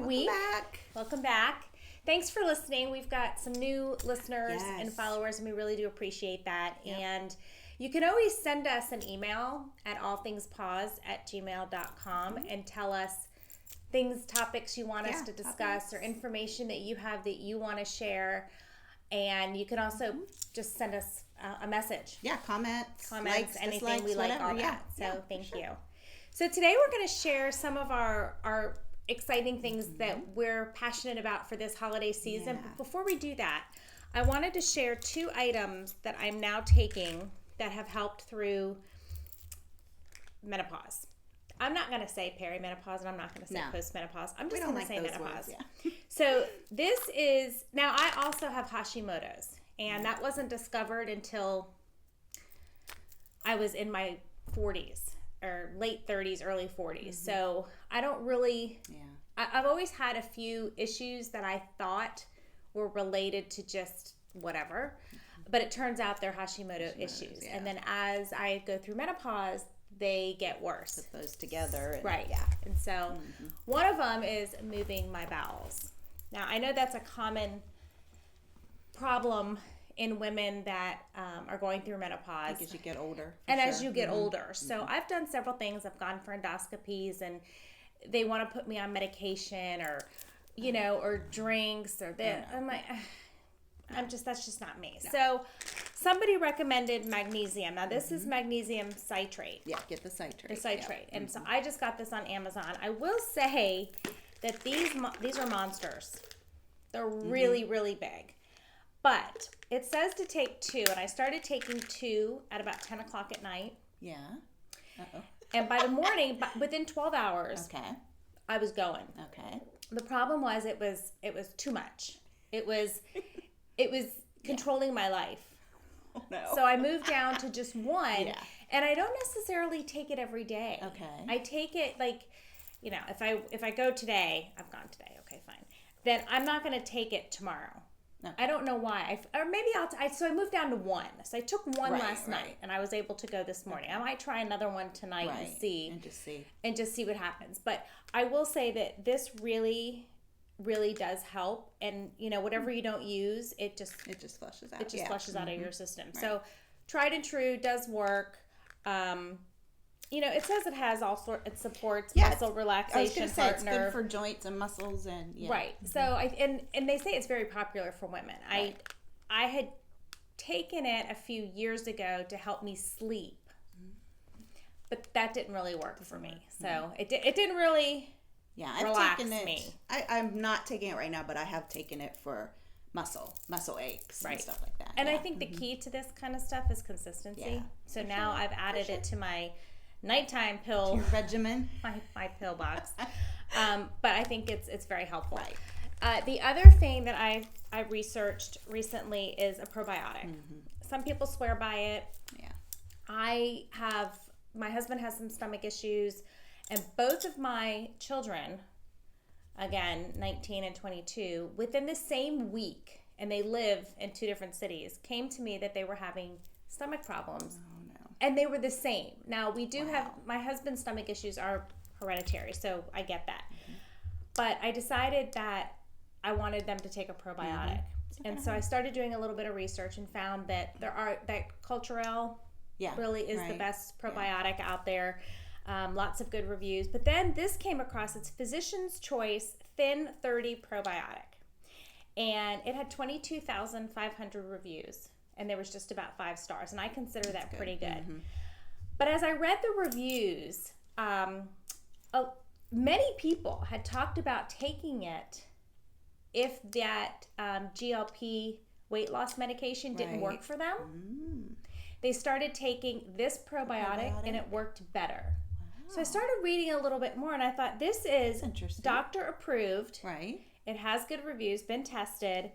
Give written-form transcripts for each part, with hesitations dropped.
week. Welcome back. Thanks for listening. We've got some new listeners and followers, and we really do appreciate that. Yep. And you can always send us an email at allthingspause@gmail.com and tell us topics you want us to discuss or information that you have that you want to share. And you can also just send us a message. Yeah, comments, likes, anything. Dislikes, we like whatever. all that. So thank you. So today we're going to share some of our exciting things that we're passionate about for this holiday season. But before we do that, I wanted to share 2 items that I'm now taking that have helped through menopause. I'm not going to say perimenopause, and I'm not going to say postmenopause. I'm just going to say menopause. Words, So this is, now I also have Hashimoto's, and that wasn't discovered until I was in my 40s, or late 30s, early 40s. So I don't really, I've always had a few issues that I thought were related to just whatever, but it turns out they're Hashimoto issues. And then as I go through menopause, they get worse. Put those together. And, And so one of them is moving my bowels. Now, I know that's a common problem in women that are going through menopause. As you get older. As you get older. So I've done several things. I've gone for endoscopies, and they want to put me on medication or, or drinks or that. I'm like, that's just not me. No. So somebody recommended magnesium. Now this is magnesium citrate. Yeah, get the citrate. The citrate. And so I just got this on Amazon. I will say that these are monsters. They're really, really big. But it says to take 2, and I started taking 2 at about 10 o'clock at night. Yeah. Uh-oh. And by the morning, within 12 hours, I was going. Okay. The problem was it was too much. It was controlling my life. Oh, no. So I moved down to just 1, and I don't necessarily take it every day. Okay. I take it if I go today, I've gone today. Okay, fine. Then I'm not going to take it tomorrow. Okay. I don't know why. So I moved down to 1. So I took 1 last night, and I was able to go this morning. I might try another one tonight and see. And just see what happens. But I will say that this really, really does help. And, whatever you don't use, it just flushes out. It just flushes out of your system. Right. So tried and true, does work. It says it has it supports muscle relaxation, I was going to say it's good for joints and muscles and right. So and they say it's very popular for women. Right. I had taken it a few years ago to help me sleep, but that didn't really work for me. So it didn't really relax me. I'm not taking it right now, but I have taken it for muscle aches and stuff like that. And I think the key to this kind of stuff is consistency. Yeah, so now I've added it to my nighttime pill regimen, my pill box. But I think it's very helpful. Right. The other thing that I researched recently is a probiotic. Some people swear by it. Yeah. My husband has some stomach issues, and both of my children, again, 19 and 22, within the same week, and they live in 2 different cities, came to me that they were having stomach problems. And they were the same. Now, we do have, my husband's stomach issues are hereditary, so I get that. But I decided that I wanted them to take a probiotic. And so I started doing a little bit of research and found that that Culturelle really is the best probiotic out there. Lots of good reviews. But then this came across, it's Physician's Choice Thin 30 Probiotic. And it had 22,500 reviews. And there was just about 5 stars, and I consider that pretty good. But as I read the reviews, many people had talked about taking it if that GLP weight loss medication didn't work for them. They started taking this probiotic, and it worked better. Wow. So I started reading a little bit more, and I thought, this is doctor approved. Right. It has good reviews, been tested.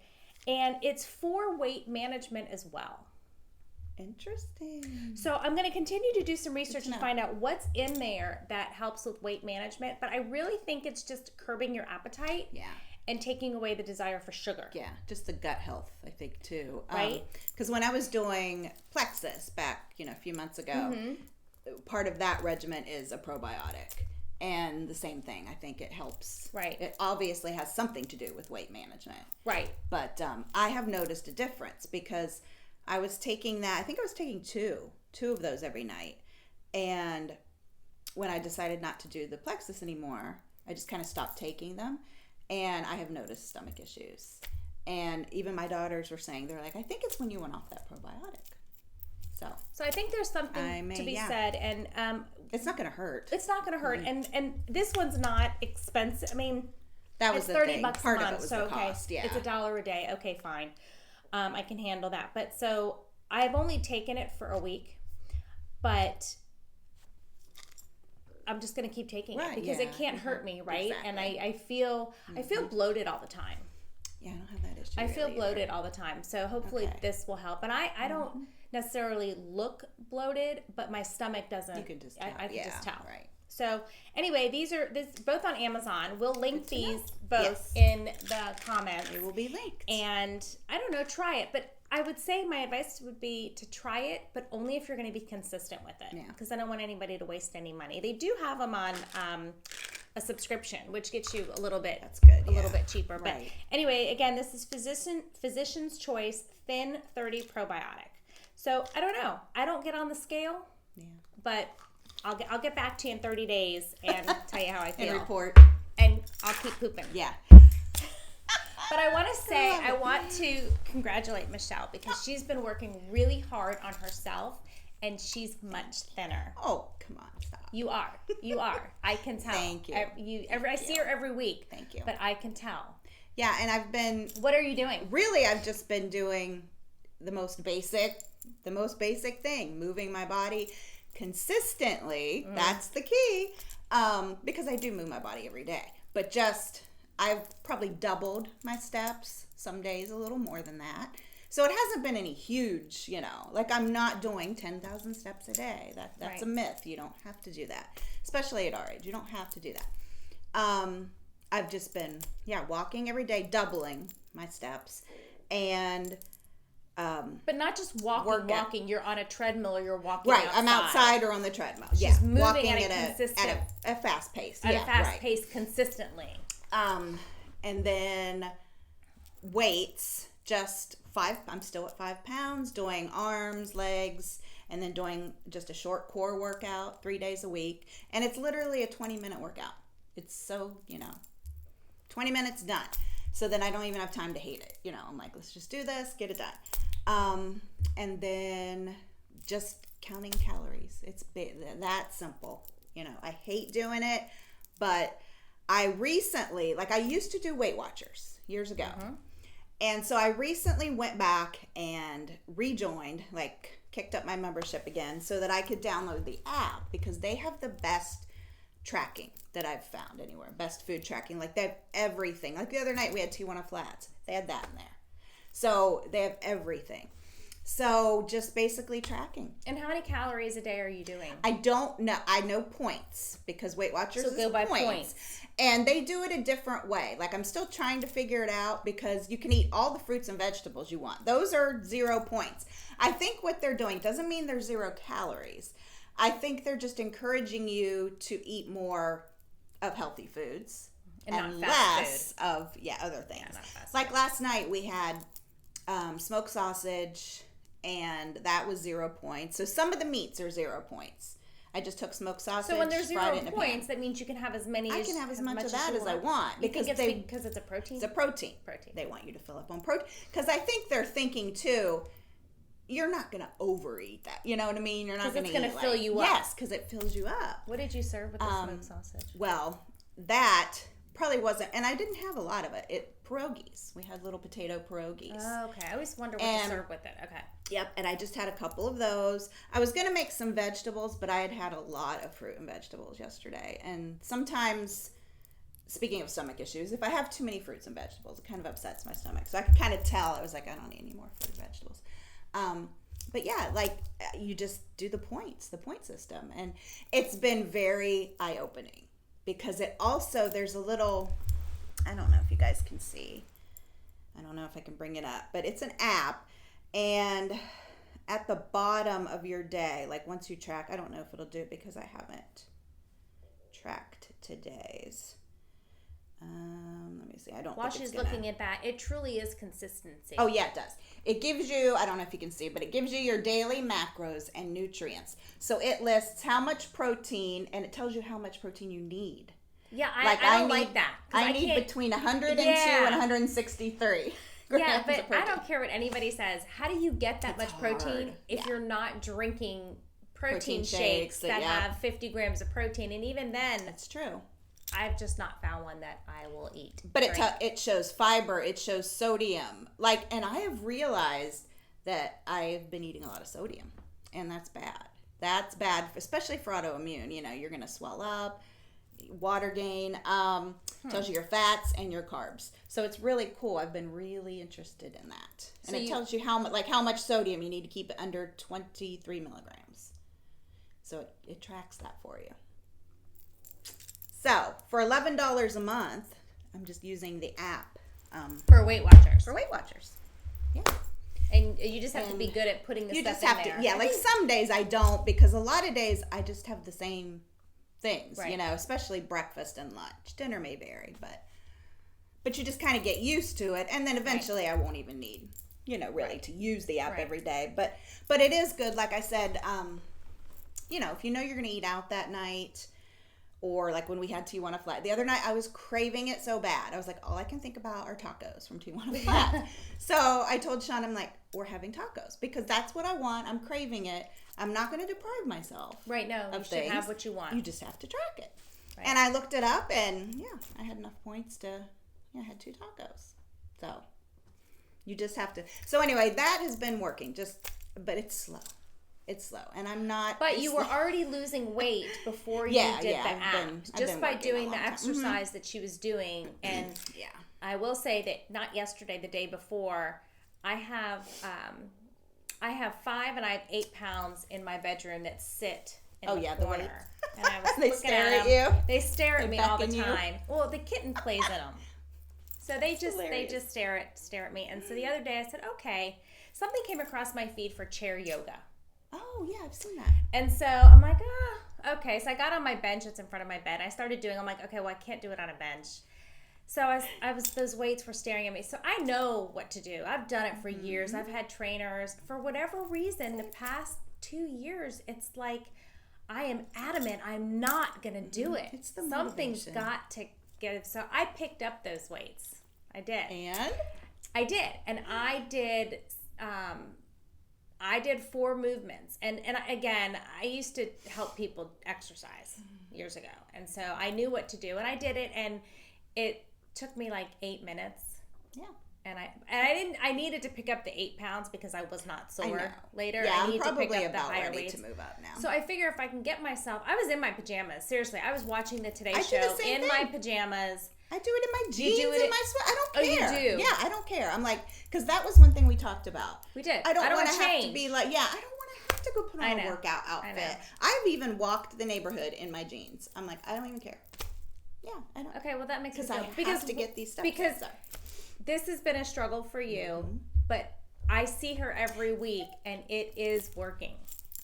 And it's for weight management as well. Interesting. So I'm going to continue to do some research and find out what's in there that helps with weight management. But I really think it's just curbing your appetite and taking away the desire for sugar. Yeah, just the gut health, I think, too. Right? Because when I was doing Plexus back, a few months ago, part of that regimen is a probiotic. And the same thing, I think it helps. Right. It obviously has something to do with weight management. Right. But I have noticed a difference because I was taking that, I think I was taking two of those every night. And when I decided not to do the Plexus anymore, I just kind of stopped taking them. And I have noticed stomach issues. And even my daughters were saying, they're like, I think it's when you went off that probiotic. So I think there's something to be said, and it's not going to hurt. It's not going to hurt, and this one's not expensive. I mean, that was it's $30 Part a month, of it was so the cost. Yeah, it's $1 a day. Okay, fine, I can handle that. But so I've only taken it for a week, but I'm just going to keep taking it because it can't hurt me, right? Exactly. And I feel bloated all the time. Yeah, I don't have that issue. I feel bloated all the time, so hopefully this will help. And I don't necessarily look bloated, but my stomach doesn't. You can just tell. I can just tell. Right. So anyway, these both on Amazon. We'll link these both in the comments. They will be linked. And I don't know, try it. But I would say my advice would be to try it, but only if you're going to be consistent with it. Because I don't want anybody to waste any money. They do have them on a subscription, which gets you a little bit. That's good. A little bit cheaper. Right. But anyway, again, this is Physician's Choice Thin 30 Probiotic. So I don't know. I don't get on the scale. Yeah. But I'll get back to you in 30 days and tell you how I feel. And report. And I'll keep pooping. Yeah. But I want to say, I want to congratulate Michelle because she's been working really hard on herself and she's much thinner. Oh, come on. Stop. You are. I can tell. Thank you. I see her every week. Thank you. But I can tell. Yeah, and I've been... What are you doing? Really, I've just been doing the most basic thing, moving my body consistently. That's the key. Because I do move my body every day. But I've probably doubled my steps, some days a little more than that. So it hasn't been any huge, like I'm not doing 10,000 steps a day. That's a myth. You don't have to do that, especially at our age. You don't have to do that. I've just been, walking every day, doubling my steps. And but not just walking. You're on a treadmill or you're walking right. outside. I'm outside or on the treadmill. She's moving walking at a fast pace. At a fast pace consistently. And then weights, just 5. I'm still at 5 pounds, doing arms, legs, and then doing just a short core workout 3 days a week. And it's literally a 20-minute workout. It's so, 20 minutes done. So then I don't even have time to hate it. I'm like, let's just do this, get it done. And then just counting calories. It's that simple. I hate doing it, but I recently, I used to do Weight Watchers years ago. And so I recently went back and rejoined, kicked up my membership again so that I could download the app because they have the best tracking that I've found anywhere. Best food tracking. They have everything. The other night we had Tijuana Flats. They had that in there. So they have everything. So just basically tracking. And how many calories a day are you doing? I don't know. I know points because Weight Watchers is go by points. And they do it a different way. I'm still trying to figure it out because you can eat all the fruits and vegetables you want. Those are 0 points. I think what they're doing doesn't mean there's 0 calories. I think they're just encouraging you to eat more of healthy foods and less of other things. Yeah, not fast food. Last night we had smoked sausage and that was 0 points. So some of the meats are 0 points. I just took smoked sausage. So when there's 0 points, that means you can have as many. I can have as much of that as I want because it's a protein. It's a protein. They want you to fill up on protein because I think they're thinking too. You're not going to overeat that. You know what I mean? You're not going to eat. It's going to fill you up. Yes, because it fills you up. What did you serve with the smoked sausage? Well, that probably wasn't, and I didn't have a lot of it. Pierogies. We had little potato pierogies. Oh, okay. I always wonder what to serve with it. Okay. Yep, and I just had a couple of those. I was going to make some vegetables, but I had a lot of fruit and vegetables yesterday. And sometimes, speaking of stomach issues, if I have too many fruits and vegetables, it kind of upsets my stomach. So I could kind of tell. I was like, I don't need any more fruit and vegetables. But yeah, you just do the point system. And it's been very eye-opening because it also, there's a little, I don't know if you guys can see. I don't know if I can bring it up, but it's an app. And at the bottom of your day, once you track, I don't know if it'll do it because I haven't tracked today's. Let me see. I don't. While think she's it's gonna... looking at that, it truly is consistency. Oh yeah, it does. It gives you, I don't know if you can see, but it gives you your daily macros and nutrients. So it lists how much protein, and it tells you how much protein you need. Yeah, I don't like that. I need between 102 and 163 grams yeah, but of protein. I don't care what anybody says. How do you get that much protein hard. if you're not drinking protein shakes that have 50 grams of protein? And even then, that's true. I've just not found one that I will eat. But it shows fiber, it shows sodium. And I have realized that I've been eating a lot of sodium, and that's bad. That's bad, especially for autoimmune. You're going to swell up, water gain, tells you your fats and your carbs. So it's really cool. I've been really interested in that. And it tells you how much sodium you need to keep it under 23 milligrams. So it tracks that for you. So, for $11 a month, I'm just using the app. For Weight Watchers. For Weight Watchers. Yeah. And you just have to be good at putting the stuff in there. Yeah, some days I don't, because a lot of days I just have the same things, right. Especially breakfast and lunch. Dinner may vary, but you just kind of get used to it, and then eventually I won't even need, really to use the app every day. But it is good, like I said, if you're going to eat out that night, or like when we had Tijuana Flat. The other night, I was craving it so bad. I was like, all I can think about are tacos from Tijuana Flat. So I told Sean, I'm like, we're having tacos because that's what I want. I'm craving it. I'm not going to deprive myself. Right, no, you should have what you want. You just have to track it. Right. And I looked it up, and I had enough points to, I had 2 tacos. So you just have to. So anyway, that has been working, but it's slow. It's slow, and I'm not. But you were already losing weight before you did the app, just by doing the exercise that she was doing. And I will say that not yesterday, the day before, I have 5 and I have 8 pounds in my bedroom that sit in the corner. And I was they looking stare at you. They stare at me all the time. Well, the kitten plays in them, so they just stare at me. And so the other day I said, okay, something came across my feed for chair yoga. Oh, yeah, I've seen that. And so I'm like, okay. So I got on my bench that's in front of my bed. I started doing, I'm like, okay, well, I can't do it on a bench. So I was those weights were staring at me. So I know what to do. I've done it for years. I've had trainers. For whatever reason, the past 2 years, it's like I am adamant I'm not going to do it. It's the Something's motivation. got to give. So I picked up those weights. I did. And? I did. And I did 4 movements. And again, I used to help people exercise years ago. And so I knew what to do. And I did it. And it took me like 8 minutes. Yeah. And I needed to pick up the 8 pounds because I was not sore later. Yeah, I need I'm probably to pick up about the higher ready weights. to move up now. So I figure if I can get myself, I was in my pajamas. Seriously, I was watching the Today I do Show the same in thing. my pajamas. I do it in my jeans and my sweat. I don't Oh, care. you do? Yeah, I don't care. I'm like, because that was one thing we talked about. We did. I don't want to have change. to be like, I don't want to have to go put on a workout outfit. I've even walked the neighborhood in my jeans. I'm like, I don't even care. Yeah, I don't. Okay, well that makes sense. I have to get these steps. Because this has been a struggle for you, but I see her every week and it is working.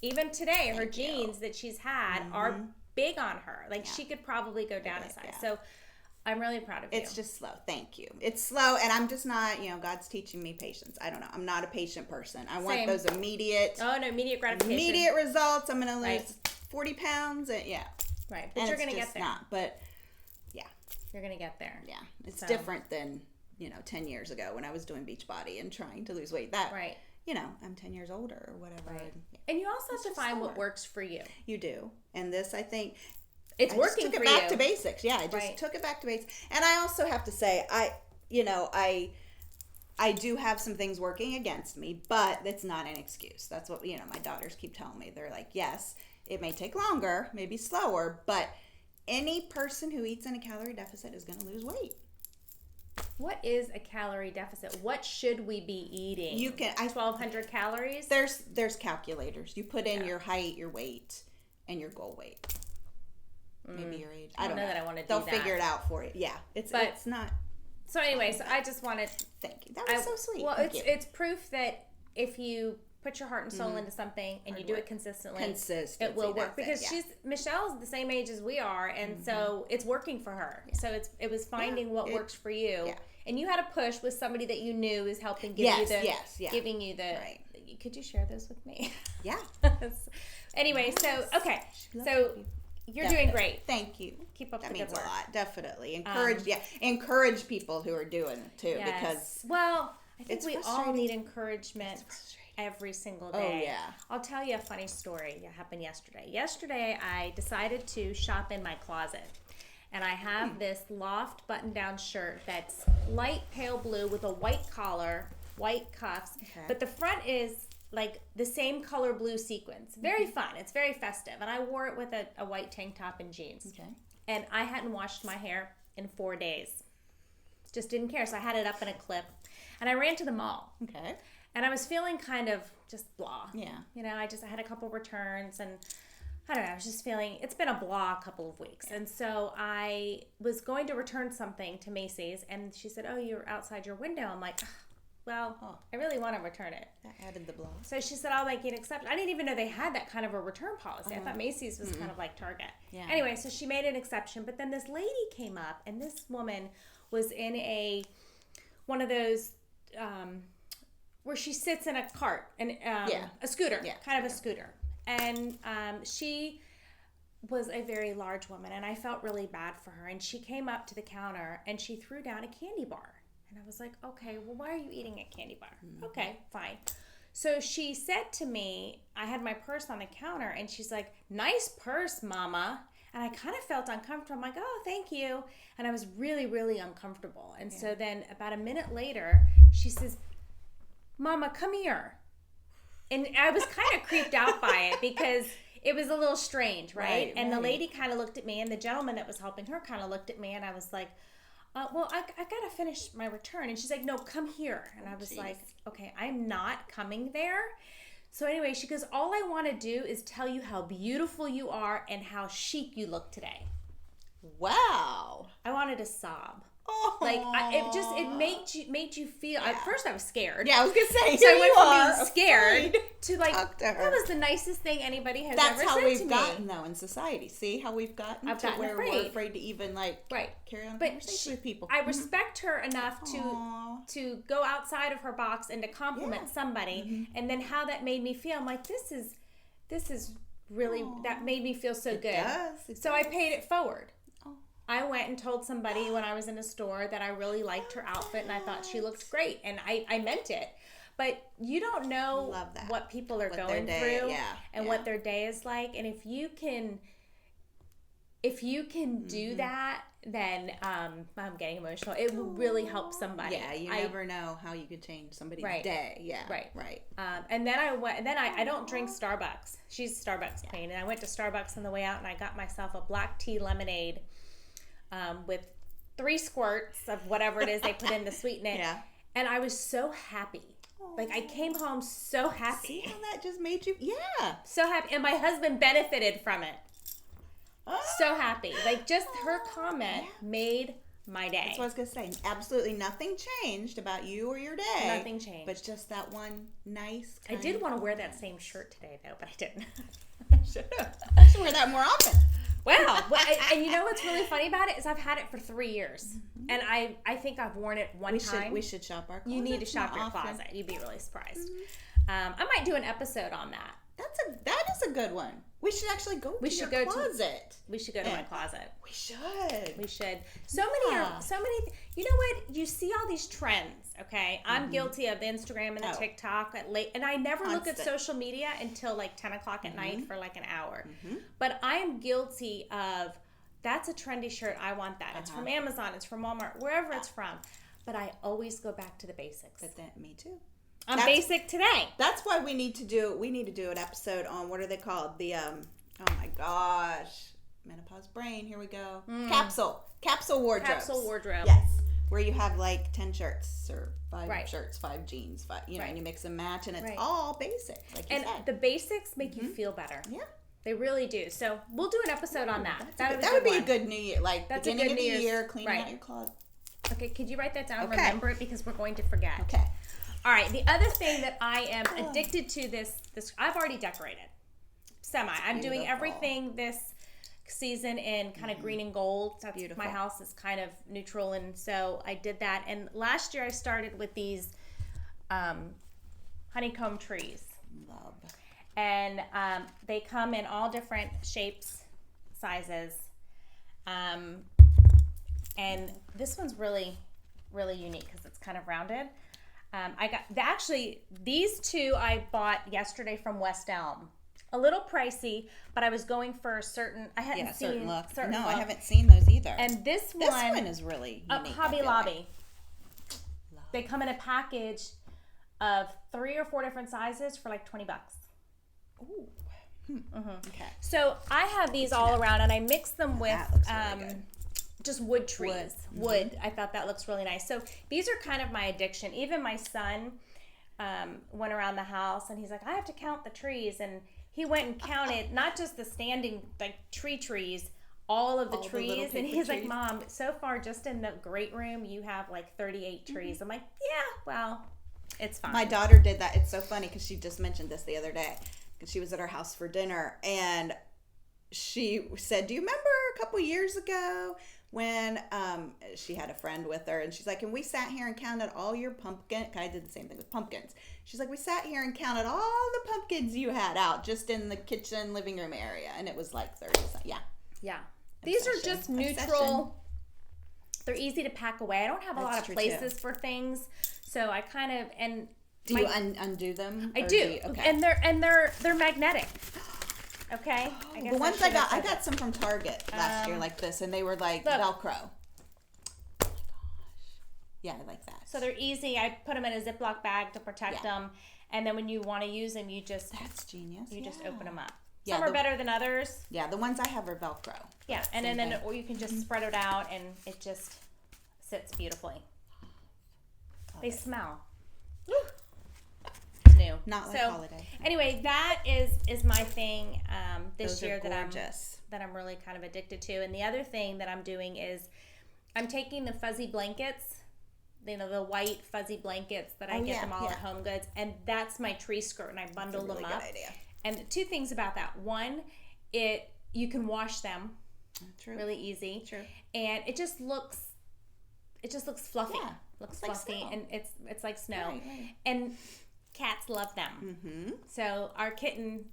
Even today, her jeans that she's had are big on her. Like she could probably go down a size. Yeah. So I'm really proud of you. It's just slow. Thank you. It's slow, and I'm just not, God's teaching me patience. I don't know. I'm not a patient person. I want those immediate. Oh, no, immediate gratification. Immediate results. I'm going to lose 40 pounds. And, Right, but you're going to get there. Not, but, you're going to get there. Yeah. It's different than, 10 years ago when I was doing Beachbody and trying to lose weight. That, I'm 10 years older or whatever. Right. And you also have to find what works for you. You do. And this, I think... It's working for you. I took it back to basics. Yeah, I just took it back to basics. And I also have to say, I do have some things working against me, but it's not an excuse. That's what, my daughters keep telling me. They're like, yes, it may take longer, maybe slower, but any person who eats in a calorie deficit is going to lose weight. What is a calorie deficit? What should we be eating? 1,200 calories? There's calculators. You put in your height, your weight, and your goal weight. Maybe your age. I don't know that I want to do They'll that. figure it out for you. Yeah, it's not. So anyway, I just wanted. Thank you. That was so sweet. Well, Thank it's proof that if you put your heart and soul into something and you do it consistently, Consistency, it will work. that's Because Michelle's the same age as we are, and so it's working for her. So it was finding what works for you. Yeah. And you had a push with somebody that you knew is helping give giving you the. Right. Could you share those with me? Yeah. Anyway, so okay, so you're Definitely. doing great. Thank you. Keep up That the means good work. a lot. Definitely encourage people who are doing it too, because I think we all need encouragement every single day. Oh yeah. I'll tell you a funny story that happened yesterday. Yesterday, I decided to shop in my closet. And I have this loft button-down shirt that's light pale blue with a white collar, white cuffs. Okay. But the front is like the same color blue sequins. Very fun. It's very festive. And I wore it with a white tank top and jeans. Okay. And I hadn't washed my hair in 4 days. Just didn't care. So I had it up in a clip. And I ran to the mall. Okay. And I was feeling kind of just blah. Yeah. You know, I had a couple returns and I don't know, I was just feeling, it's been a blah couple of weeks. And so I was going to return something to Macy's and she said, oh, you're outside your window. I'm like, well, I really want to return it. That added the blah. So she said, I'll make you an exception. I didn't even know they had that kind of a return policy. I thought Macy's was kind of like Target. Yeah. Anyway, so she made an exception. But then this lady came up and this woman was in one of those, where she sits in a cart, and a scooter, kind of a scooter. And she was a very large woman, and I felt really bad for her. And she came up to the counter, and she threw down a candy bar. And I was like, okay, well, why are you eating a candy bar? Okay, fine. So she said to me, I had my purse on the counter, and she's like, nice purse, Mama. And I kind of felt uncomfortable. I'm like, oh, thank you. And I was really, really uncomfortable. And so then about a minute later, she says, Mama, come here. And I was kind of creeped out by it because it was a little strange, right? And the lady kind of looked at me, and the gentleman that was helping her kind of looked at me, and I was like, well, I got to finish my return. And she's like, no, come here. And I was like, okay, I'm not coming there. So anyway, she goes, all I want to do is tell you how beautiful you are and how chic you look today. Wow. I wanted to sob. Oh. Like, it made you feel, at first I was scared. Yeah, I was going to say, so I went from being scared to like, Talk to her. that was the nicest thing anybody has That's ever said how to we've me. gotten, though, in society. See how we've gotten I've to gotten where afraid. we're afraid to even, like, carry on conversation with people. I respect her enough to go outside of her box and to compliment somebody, and then how that made me feel. I'm like, this is really, that made me feel so good. So I paid it forward. I went and told somebody when I was in a store that I really liked her outfit and I thought she looked great, and I meant it. But you don't know what people are going through and what their day is like. And if you can do that, then I'm getting emotional. It will really help somebody. Yeah, you never know how you could change somebody's day. Yeah, right. And then I went. And then I don't drink Starbucks. She's a Starbucks queen, and I went to Starbucks on the way out, and I got myself a black tea lemonade. With 3 squirts of whatever it is they put in to sweeten it. Yeah. And I was so happy. Like, I came home so happy. See how that just made you? Yeah. So happy. And my husband benefited from it. So happy. Like, just her comment made my day. That's what I was going to say. Absolutely nothing changed about you or your day. Nothing changed. But just that one nice I did want to wear that same shirt today, though, but I didn't. I should wear that more often. Wow. And you know what's really funny about it is I've had it for 3 years. And I think I've worn it one time. We should shop our closet. You need to shop your closet. You'd be really surprised. I might do an episode on that. That is a good one. We should actually go to your closet. We should go to my closet. We should. So many. You know what? You see all these trends, okay? I'm guilty of the Instagram and the TikTok and I never look at social media until like 10 o'clock at night for like an hour. But I am guilty of, that's a trendy shirt. I want that. It's from Amazon. It's from Walmart. Wherever it's from. But I always go back to the basics. But then, me too. I'm basic today. That's why we need to do an episode on, what are they called? The oh my gosh, menopause brain. Here we go. Capsule wardrobes. Capsule wardrobe. Yes, where you have like 10 shirts or 5 shirts, 5 jeans, 5, and you mix and match, and it's all basic. Like you said. The basics make you feel better. Yeah. They really do. So we'll do an episode on that. That would be a good New Year, like that's beginning of the year, cleaning out your closet. Okay, could you write that down? Okay. Remember it because we're going to forget. Okay. All right. The other thing that I am addicted to this I've already decorated. I'm doing everything this season in kind of green and gold. That's beautiful. My house is kind of neutral, and so I did that. And last year I started with these honeycomb trees. Love. And they come in all different shapes, sizes. And this one's really, really unique because it's kind of rounded. These two I bought yesterday from West Elm. A little pricey, but I was going for a certain. I hadn't seen certain look. Certain no, look. I haven't seen those either. And this one is really unique. Hobby Lobby. They come in a package of 3 or 4 different sizes for like $20. Ooh. Okay. So I have these all around, and I mix them with really just wood trees. Wood. I thought that looks really nice. So these are kind of my addiction. Even my son went around the house, and he's like, I have to count the trees, and he went and counted not just the standing like trees, all of the trees, and he's like, Mom, so far just in the great room you have like 38 trees. I'm like, yeah, well, it's fine. My daughter did that. It's so funny because she just mentioned this the other day because she was at our house for dinner, and she said, do you remember a couple years ago when she had a friend with her, and she's like, and we sat here and counted all your pumpkin. I did the same thing with pumpkins. She's like, we sat here and counted all the pumpkins you had out just in the kitchen living room area, and it was like 30. Yeah. These are just neutral. They're easy to pack away. I don't have a lot of places for things, so I kind of Do you undo them? I do. Okay. And they're magnetic. Okay. The ones I got some from Target last year like this, and they were like Velcro. Oh my gosh. Yeah, I like that. So they're easy. I put them in a Ziploc bag to protect them, and then when you want to use them, that's genius. You just open them up. Some are better than others. Yeah, the ones I have are Velcro. Yeah, and then or you can just spread it out, and it just sits beautifully. They smell. New. Not like holiday. Anyway, that is my thing this year that I'm really kind of addicted to. And the other thing that I'm doing is I'm taking the fuzzy blankets, the white fuzzy blankets that I get them all at Home Goods, and that's my tree skirt, and I bundle them up. Good idea. And 2 things about that. One, you can wash them. True. Really easy. True. And it just looks fluffy. Yeah. Looks like fluffy, snow. And it's like snow. Right. And cats love them. Mm-hmm. So our kitten,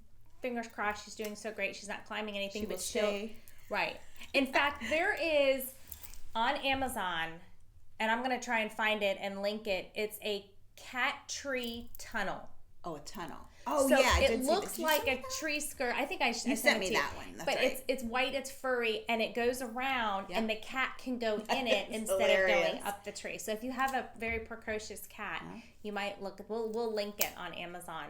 fingers crossed, she's doing so great. She's not climbing anything, but she'll right. In fact, there is on Amazon, and I'm going to try and find it and link it. It's a cat tree tunnel. Oh, a tunnel. Oh, so yeah. It looks like a tree skirt. I think I sent me that one. That's but right. it's white, it's furry, and it goes around, and the cat can go in it instead of going up the tree. So if you have a very precocious cat, you might look. We'll link it on Amazon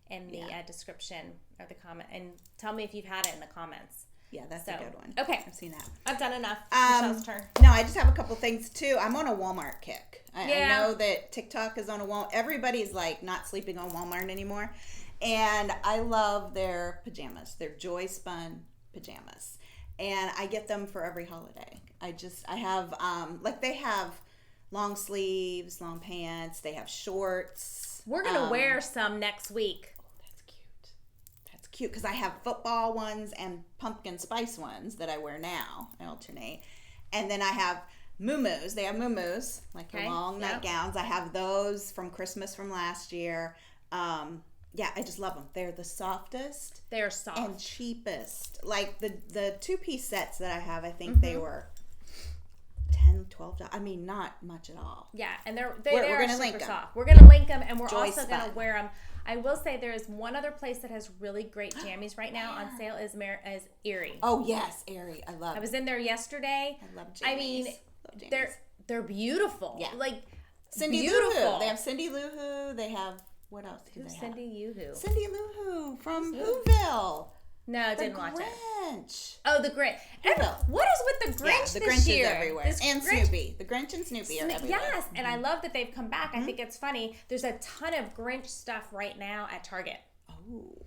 in the description or the comment, and tell me if you've had it in the comments. Yeah, that's a good one. Okay. I've seen that. I've done enough. Michelle's turn. No, I just have a couple things too. I'm on a Walmart kick. I know that TikTok is on a Walmart. Everybody's like not sleeping on Walmart anymore. And I love their pajamas. They're Joy Spun pajamas. And I get them for every holiday. I have, they have long sleeves, long pants. They have shorts. We're going to wear some next week. That's cute because I have football ones and pumpkin spice ones that I wear now. I alternate. And then I have muumuus. They have muumuus, like the long nightgowns. I have those from Christmas from last year. Yeah, I just love them. They're the softest. They're soft. And cheapest. Like the 2-piece sets that I have, I think they were $10, $12. I mean, not much at all. Yeah, and they're gonna super link soft. We're going to link them, and we're also going to wear them. I will say there is one other place that has really great jammies right now on sale is Erie. Oh, yes, Erie. I love it. I was in there yesterday. I love jammies. I mean, they're beautiful. Yeah. Like, Cindy Lou Who. They have Cindy Lou Who. They have... What else do they have? Cindy Lou Who? Cindy Lou Who from Whoville. No, I didn't watch it. The Grinch. Oh, the Grinch. What is with the Grinch the this Grinch year? is everywhere. And Snoopy. The Grinch and Snoopy are everywhere. Yes, and I love that they've come back. I think it's funny. There's a ton of Grinch stuff right now at Target. Oh.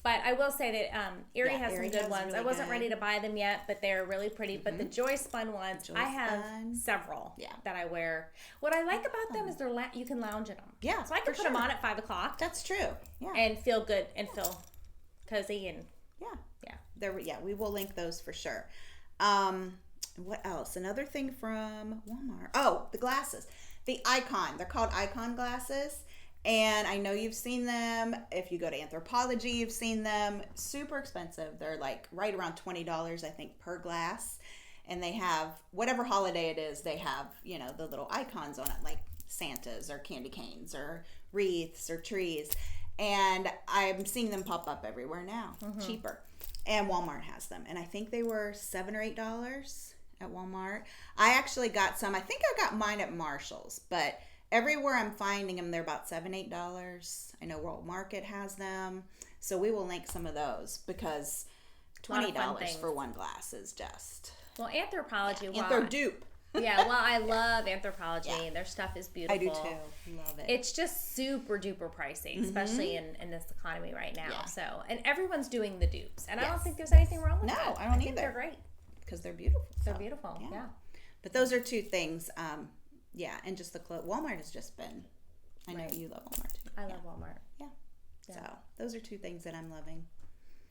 But I will say that Erie has Erie some good has ones. really I wasn't good. ready to buy them yet, but they're really pretty. But the Joy Spun ones, I have Spun. several Yeah. that I wear. What I like about them is you can lounge in them. Yeah, So I can for put them sure. on at 5 o'clock That's true. Yeah. and feel good and feel cozy and Yeah. We will link those for sure. What else? Another thing from Walmart. Oh, the glasses. The Icon. They're called Icon glasses. And I know you've seen them. If you go to Anthropologie, you've seen them. Super expensive. They're like right around $20, I think, per glass. And they have, whatever holiday it is, they have, the little icons on it, like Santas or candy canes or wreaths or trees. And I'm seeing them pop up everywhere now, cheaper. And Walmart has them. And I think they were $7 or $8 at Walmart. I actually got some. I think I got mine at Marshall's, but everywhere I'm finding them, they're about $7, $8. I know World Market has them. So we will link some of those because $20 for one glass is just... Well, Anthropologie, Anthro-dupe. Yeah, well, I love Anthropologie, and their stuff is beautiful. I do too. Love it. It's just super duper pricey, especially in this economy right now. Yeah. So, and everyone's doing the dupes, and I don't Yes. think there's anything wrong with No, that. I don't think either. They're great. Because they're beautiful. They're beautiful. Yeah. But those are two things. And just the clothes. Walmart has just been. I know you love Walmart too. I love Walmart. Yeah. Yeah. So those are two things that I'm loving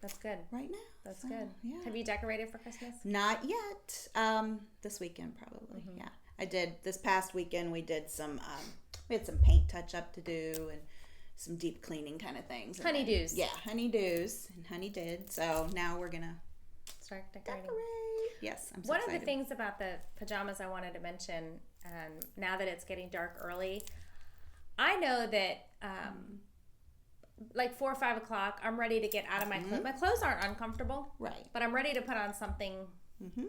That's good. right now. That's So, good. Yeah. Have you decorated for Christmas? Not yet. This weekend probably. Yeah. I did this past weekend. We did some. We had some paint touch up to do and some deep cleaning kind of things. And Honeydews. then, honeydews, and Honey did. So now we're gonna Start decorating. decorate. Yes, I'm so One excited. of the things about the pajamas I wanted to mention, now that it's getting dark early, I know that like 4 or 5 o'clock, I'm ready to get out of my clothes. My clothes aren't uncomfortable, Right. but I'm ready to put on something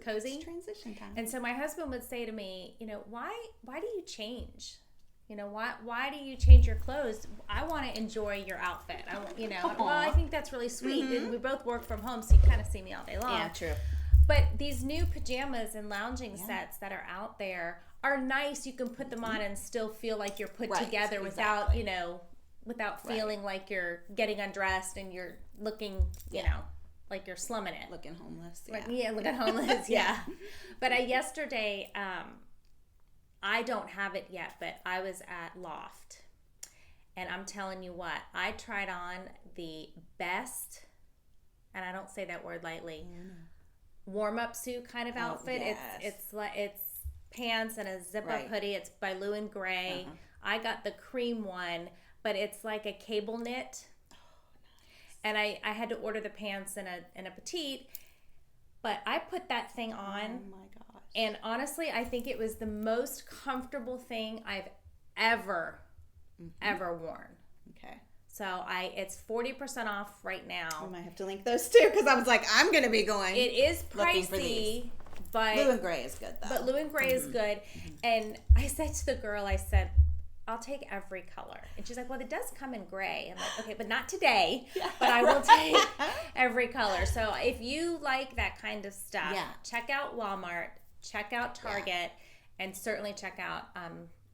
cozy. It's transition time. And so my husband would say to me, why do you change? Why do you change your clothes? I want to enjoy your outfit. Well, I think that's really sweet. And we both work from home, so you kind of see me all day long. Yeah, true. But these new pajamas and lounging sets that are out there are nice. You can put them on and still feel like you're put together without, without feeling like you're getting undressed and you're looking, like you're slumming it. Looking homeless. Looking homeless. Yeah. But yesterday, I don't have it yet, but I was at Loft. And I'm telling you what, I tried on the best, and I don't say that word lightly, warm-up suit kind of outfit. Yes. It's pants and a zip-up hoodie. It's by Lou and Gray. I got the cream one, but it's like a cable knit. And I had to order the pants in a petite, but I put that thing on. Oh my gosh. And honestly, I think it was the most comfortable thing I've ever worn. Okay. So it's 40% off right now. I might have to link those too because I was like, I'm going to be going. It is looking for these. pricey, but Blue and Gray is good though. But Lou and Gray is good. And I said to the girl, I said, I'll take every color. And she's like, well, it does come in gray. I'm like, okay, but not today. But I will take every color. So if you like that kind of stuff, check out Walmart, check out Target, and certainly check out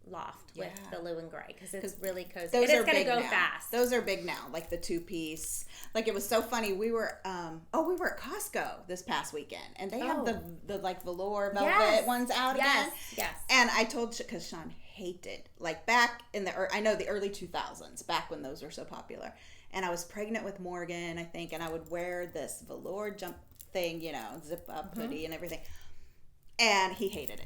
Loft with the Lou and Gray because it's really cozy. Those and are it's going to go now. fast. Those are big now, like the 2-piece. Like it was so funny. We were at Costco this past weekend, and they have the like velour velvet ones out again. Yes. And I told because Sean hated like back in the early 2000s, back when those were so popular. And I was pregnant with Morgan, I think, and I would wear this velour jump thing, zip up hoodie and everything. And he hated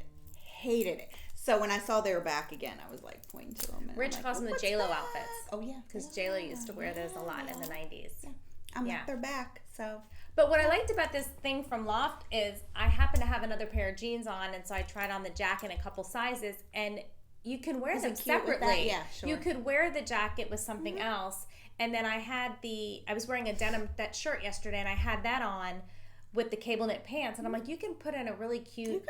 it. So when I saw they were back again, I was like pointing to them. And Rich calls them the J-Lo outfits. Oh yeah, because J-Lo used to wear those a lot in the 90s. Yeah. I'm like, they're back. So, but what I liked about this thing from Loft is I happen to have another pair of jeans on, and so I tried on the jacket in a couple sizes, and you can wear them separately. Yeah, sure. You could wear the jacket with something else, and then I was wearing a denim that shirt yesterday, and I had that on with the cable knit pants, and I'm like, you can put in a really cute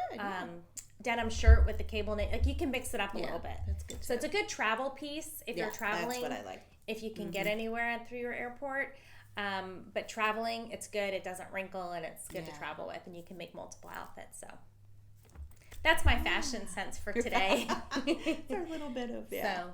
denim shirt with the cable knit. Like you can mix it up a little bit. That's good. So it's a good travel piece if you're traveling. That's what I like. If you can get anywhere through your airport. But traveling, it's good. It doesn't wrinkle, and it's good to travel with, and you can make multiple outfits. So that's my fashion sense for today. It's a little bit of So,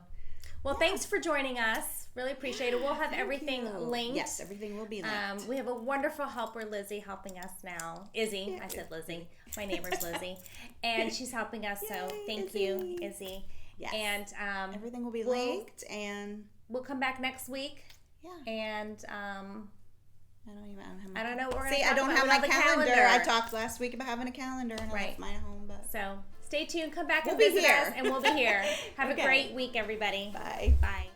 Well, thanks for joining us. Really appreciate it. We'll have everything linked. Yes, everything will be linked. We have a wonderful helper, Lizzie, helping us now. Izzy, I said Lizzie. My neighbor's Lizzie. And she's helping us, so thank you, Izzy. Yes. And everything will be linked, and we'll come back next week. Yeah. And I don't know what we're going to See, talk I don't about. have my We calendar. calendar. I talked last week about having a calendar, and I left mine at home. But so stay tuned. Come back and We'll be visit here. us, and we'll be here. Have Okay. a great week, everybody. Bye. Bye.